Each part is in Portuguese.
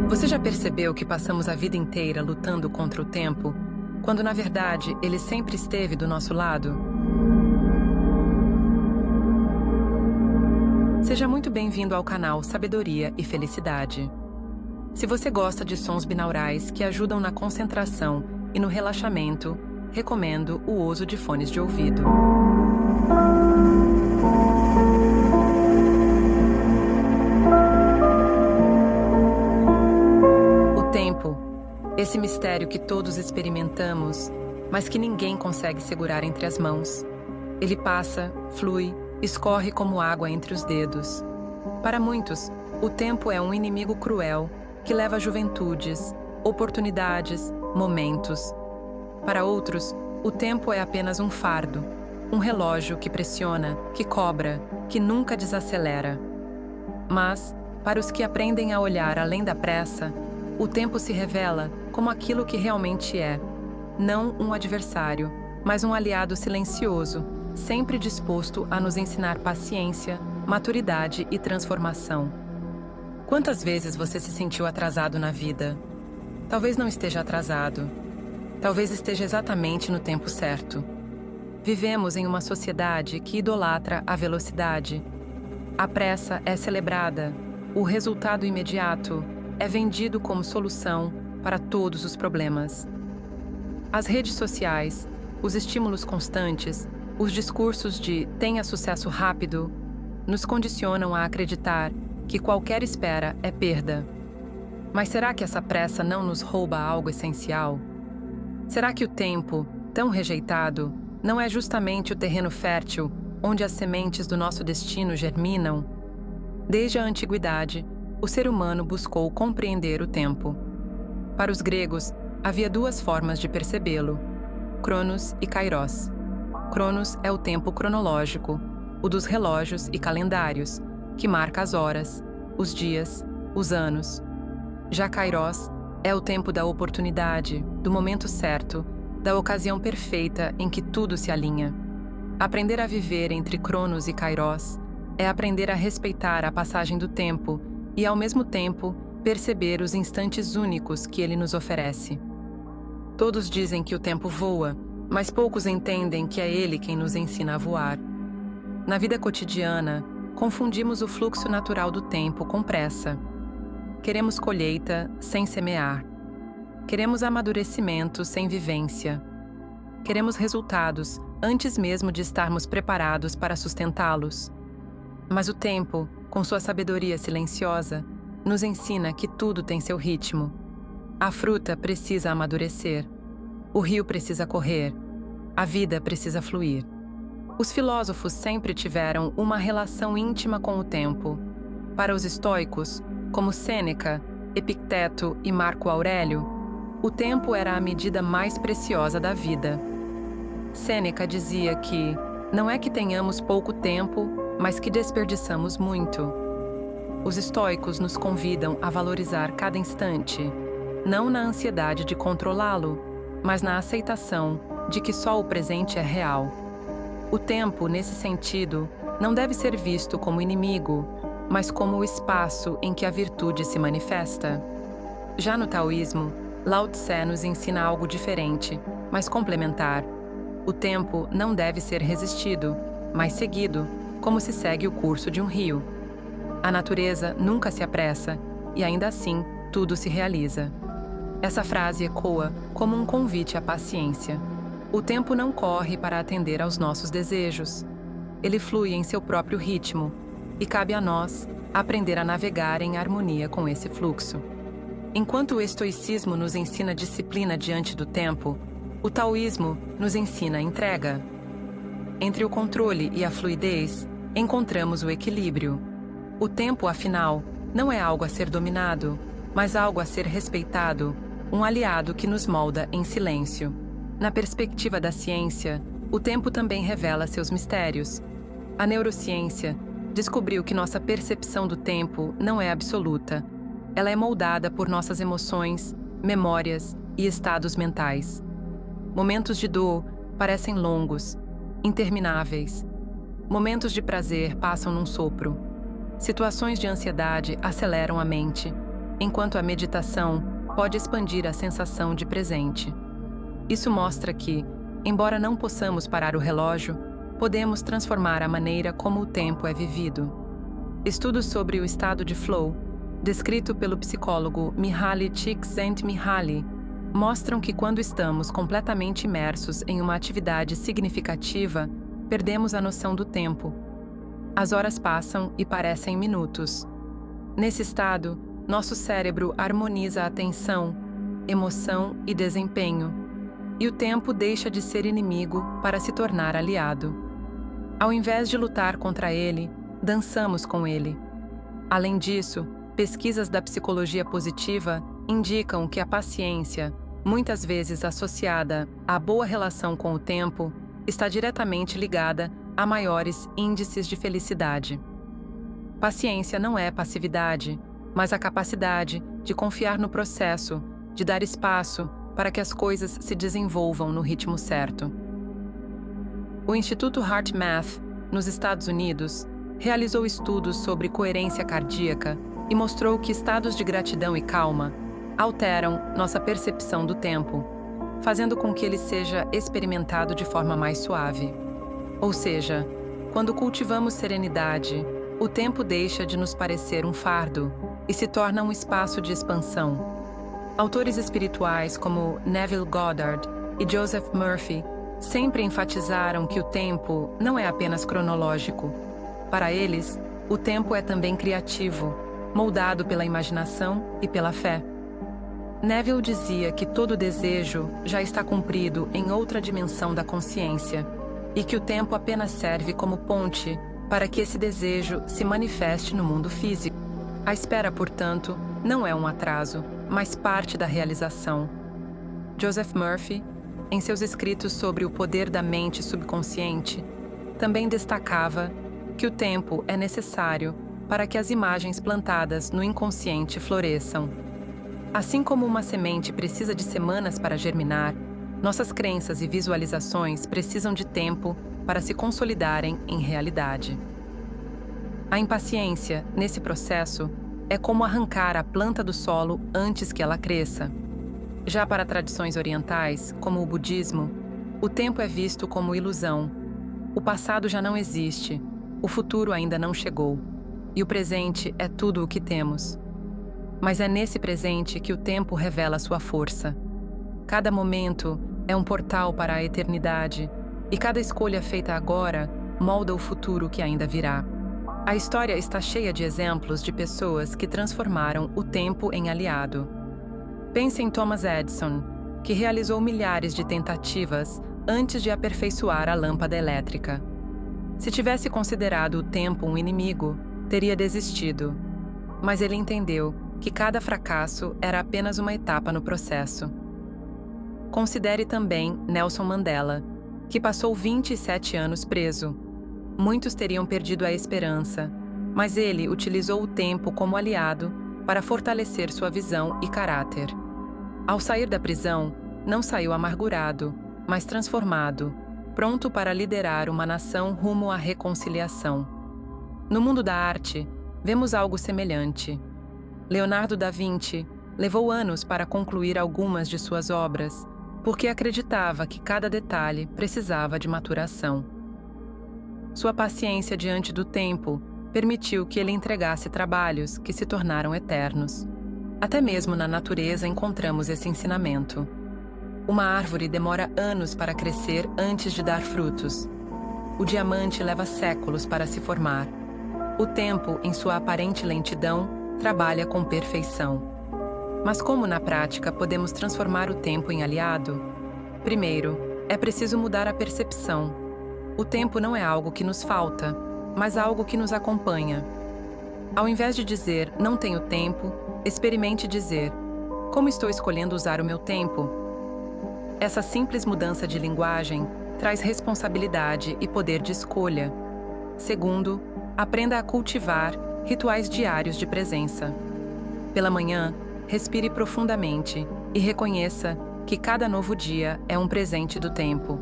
Você já percebeu que passamos a vida inteira lutando contra o tempo, quando na verdade ele sempre esteve do nosso lado? Seja muito bem-vindo ao canal Sabedoria e Felicidade. Se você gosta de sons binaurais que ajudam na concentração e no relaxamento, recomendo o uso de fones de ouvido. O tempo, esse mistério que todos experimentamos, mas que ninguém consegue segurar entre as mãos. Ele passa, flui, escorre como água entre os dedos. Para muitos, o tempo é um inimigo cruel que leva juventudes, oportunidades, momentos. Para outros, o tempo é apenas um fardo, um relógio que pressiona, que cobra, que nunca desacelera. Mas, para os que aprendem a olhar além da pressa, o tempo se revela como aquilo que realmente é, não um adversário, mas um aliado silencioso, sempre disposto a nos ensinar paciência, maturidade e transformação. Quantas vezes você se sentiu atrasado na vida? Talvez não esteja atrasado. Talvez esteja exatamente no tempo certo. Vivemos em uma sociedade que idolatra a velocidade. A pressa é celebrada, o resultado imediato é vendido como solução para todos os problemas. As redes sociais, os estímulos constantes, os discursos de "tenha sucesso rápido" nos condicionam a acreditar que qualquer espera é perda. Mas será que essa pressa não nos rouba algo essencial? Será que o tempo, tão rejeitado, não é justamente o terreno fértil onde as sementes do nosso destino germinam? Desde a antiguidade, o ser humano buscou compreender o tempo. Para os gregos, havia duas formas de percebê-lo: Cronos e Kairos. Cronos é o tempo cronológico, o dos relógios e calendários, que marca as horas, os dias, os anos. Já Kairos é o tempo da oportunidade, do momento certo, da ocasião perfeita em que tudo se alinha. Aprender a viver entre Cronos e Kairos é aprender a respeitar a passagem do tempo e, ao mesmo tempo, perceber os instantes únicos que ele nos oferece. Todos dizem que o tempo voa, mas poucos entendem que é ele quem nos ensina a voar. Na vida cotidiana, confundimos o fluxo natural do tempo com pressa. Queremos colheita sem semear. Queremos amadurecimento sem vivência. Queremos resultados antes mesmo de estarmos preparados para sustentá-los. Mas o tempo, com sua sabedoria silenciosa, nos ensina que tudo tem seu ritmo. A fruta precisa amadurecer. O rio precisa correr. A vida precisa fluir. Os filósofos sempre tiveram uma relação íntima com o tempo. Para os estoicos, como Sêneca, Epicteto e Marco Aurélio, o tempo era a medida mais preciosa da vida. Sêneca dizia que não é que tenhamos pouco tempo, mas que desperdiçamos muito. Os estoicos nos convidam a valorizar cada instante, não na ansiedade de controlá-lo, mas na aceitação de que só o presente é real. O tempo, nesse sentido, não deve ser visto como inimigo, mas como o espaço em que a virtude se manifesta. Já no taoísmo, Lao Tse nos ensina algo diferente, mas complementar. O tempo não deve ser resistido, mas seguido, como se segue o curso de um rio. A natureza nunca se apressa, e ainda assim, tudo se realiza. Essa frase ecoa como um convite à paciência. O tempo não corre para atender aos nossos desejos. Ele flui em seu próprio ritmo, e cabe a nós aprender a navegar em harmonia com esse fluxo. Enquanto o estoicismo nos ensina disciplina diante do tempo, o taoísmo nos ensina entrega. Entre o controle e a fluidez, encontramos o equilíbrio. O tempo, afinal, não é algo a ser dominado, mas algo a ser respeitado, um aliado que nos molda em silêncio. Na perspectiva da ciência, o tempo também revela seus mistérios. A neurociência descobriu que nossa percepção do tempo não é absoluta. Ela é moldada por nossas emoções, memórias e estados mentais. Momentos de dor parecem longos, intermináveis. Momentos de prazer passam num sopro. Situações de ansiedade aceleram a mente. enquanto a meditação pode expandir a sensação de presente. Isso mostra que, embora não possamos parar o relógio, podemos transformar a maneira como o tempo é vivido. Estudos sobre o estado de flow, descrito pelo psicólogo Mihaly Csikszentmihalyi, mostram que quando estamos completamente imersos em uma atividade significativa, perdemos a noção do tempo. As horas passam e parecem minutos. Nesse estado, nosso cérebro harmoniza a atenção, emoção e desempenho, e o tempo deixa de ser inimigo para se tornar aliado. Ao invés de lutar contra ele, dançamos com ele. Além disso, pesquisas da psicologia positiva indicam que a paciência, muitas vezes associada à boa relação com o tempo, está diretamente ligada a maiores índices de felicidade. Paciência não é passividade, mas a capacidade de confiar no processo, de dar espaço para que as coisas se desenvolvam no ritmo certo. O Instituto HeartMath, nos Estados Unidos, realizou estudos sobre coerência cardíaca e mostrou que estados de gratidão e calma alteram nossa percepção do tempo, fazendo com que ele seja experimentado de forma mais suave. Ou seja, quando cultivamos serenidade, o tempo deixa de nos parecer um fardo e se torna um espaço de expansão. Autores espirituais como Neville Goddard e Joseph Murphy sempre enfatizaram que o tempo não é apenas cronológico. Para eles, o tempo é também criativo, moldado pela imaginação e pela fé. Neville dizia que todo desejo já está cumprido em outra dimensão da consciência e que o tempo apenas serve como ponte para que esse desejo se manifeste no mundo físico. A espera, portanto, não é um atraso, mas parte da realização. Joseph Murphy, em seus escritos sobre o poder da mente subconsciente, também destacava que o tempo é necessário para que as imagens plantadas no inconsciente floresçam. Assim como uma semente precisa de semanas para germinar, nossas crenças e visualizações precisam de tempo para se consolidarem em realidade. A impaciência, nesse processo, é como arrancar a planta do solo antes que ela cresça. Já para tradições orientais, como o budismo, o tempo é visto como ilusão. O passado já não existe, o futuro ainda não chegou, e o presente é tudo o que temos. Mas é nesse presente que o tempo revela sua força. Cada momento é um portal para a eternidade, e cada escolha feita agora molda o futuro que ainda virá. A história está cheia de exemplos de pessoas que transformaram o tempo em aliado. Pense em Thomas Edison, que realizou milhares de tentativas antes de aperfeiçoar a lâmpada elétrica. Se tivesse considerado o tempo um inimigo, teria desistido. Mas ele entendeu que cada fracasso era apenas uma etapa no processo. Considere também Nelson Mandela, que passou 27 anos preso. Muitos teriam perdido a esperança, mas ele utilizou o tempo como aliado para fortalecer sua visão e caráter. Ao sair da prisão, não saiu amargurado, mas transformado, pronto para liderar uma nação rumo à reconciliação. No mundo da arte, vemos algo semelhante. Leonardo da Vinci levou anos para concluir algumas de suas obras, porque acreditava que cada detalhe precisava de maturação. Sua paciência diante do tempo permitiu que ele entregasse trabalhos que se tornaram eternos. Até mesmo na natureza encontramos esse ensinamento. Uma árvore demora anos para crescer antes de dar frutos. O diamante leva séculos para se formar. O tempo, em sua aparente lentidão, trabalha com perfeição. Mas como na prática podemos transformar o tempo em aliado? Primeiro, é preciso mudar a percepção. O tempo não é algo que nos falta, mas algo que nos acompanha. Ao invés de dizer, não tenho tempo, experimente dizer, como estou escolhendo usar o meu tempo? Essa simples mudança de linguagem traz responsabilidade e poder de escolha. Segundo, aprenda a cultivar rituais diários de presença. Pela manhã, respire profundamente e reconheça que cada novo dia é um presente do tempo.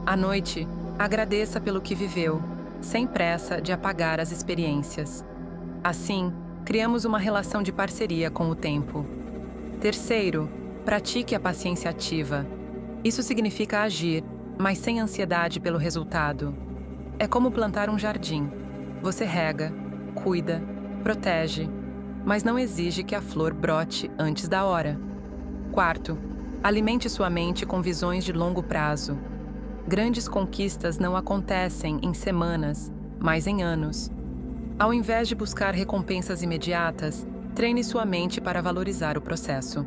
À noite, agradeça pelo que viveu, sem pressa de apagar as experiências. Assim, criamos uma relação de parceria com o tempo. Terceiro, pratique a paciência ativa. Isso significa agir, mas sem ansiedade pelo resultado. É como plantar um jardim. Você rega, cuida, protege, mas não exige que a flor brote antes da hora. Quarto, alimente sua mente com visões de longo prazo. Grandes conquistas não acontecem em semanas, mas em anos. Ao invés de buscar recompensas imediatas, treine sua mente para valorizar o processo.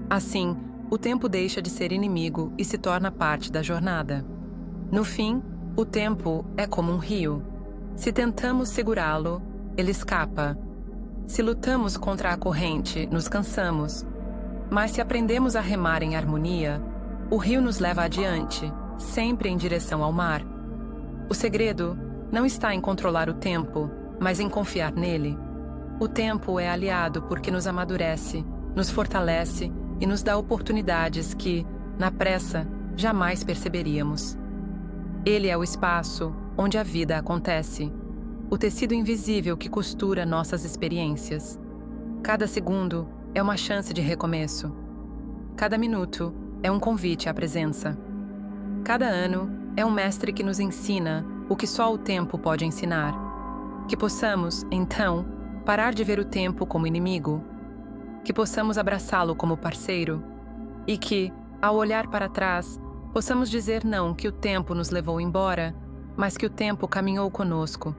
Assim, o tempo deixa de ser inimigo e se torna parte da jornada. No fim, o tempo é como um rio. Se tentamos segurá-lo, ele escapa. Se lutamos contra a corrente, nos cansamos. Mas se aprendemos a remar em harmonia, o rio nos leva adiante, sempre em direção ao mar. O segredo não está em controlar o tempo, mas em confiar nele. O tempo é aliado porque nos amadurece, nos fortalece e nos dá oportunidades que, na pressa, jamais perceberíamos. Ele é o espaço onde a vida acontece, o tecido invisível que costura nossas experiências. Cada segundo é uma chance de recomeço. Cada minuto é um convite à presença. Cada ano é um mestre que nos ensina o que só o tempo pode ensinar. Que possamos, então, parar de ver o tempo como inimigo. Que possamos abraçá-lo como parceiro. E que, ao olhar para trás, possamos dizer não que o tempo nos levou embora, mas que o tempo caminhou conosco.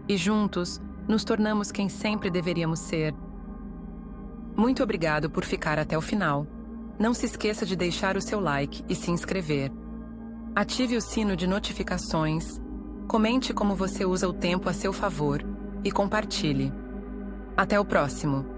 E juntos, nos tornamos quem sempre deveríamos ser. Muito obrigado por ficar até o final. Não se esqueça de deixar o seu like e se inscrever. Ative o sino de notificações, comente como você usa o tempo a seu favor e compartilhe. Até o próximo!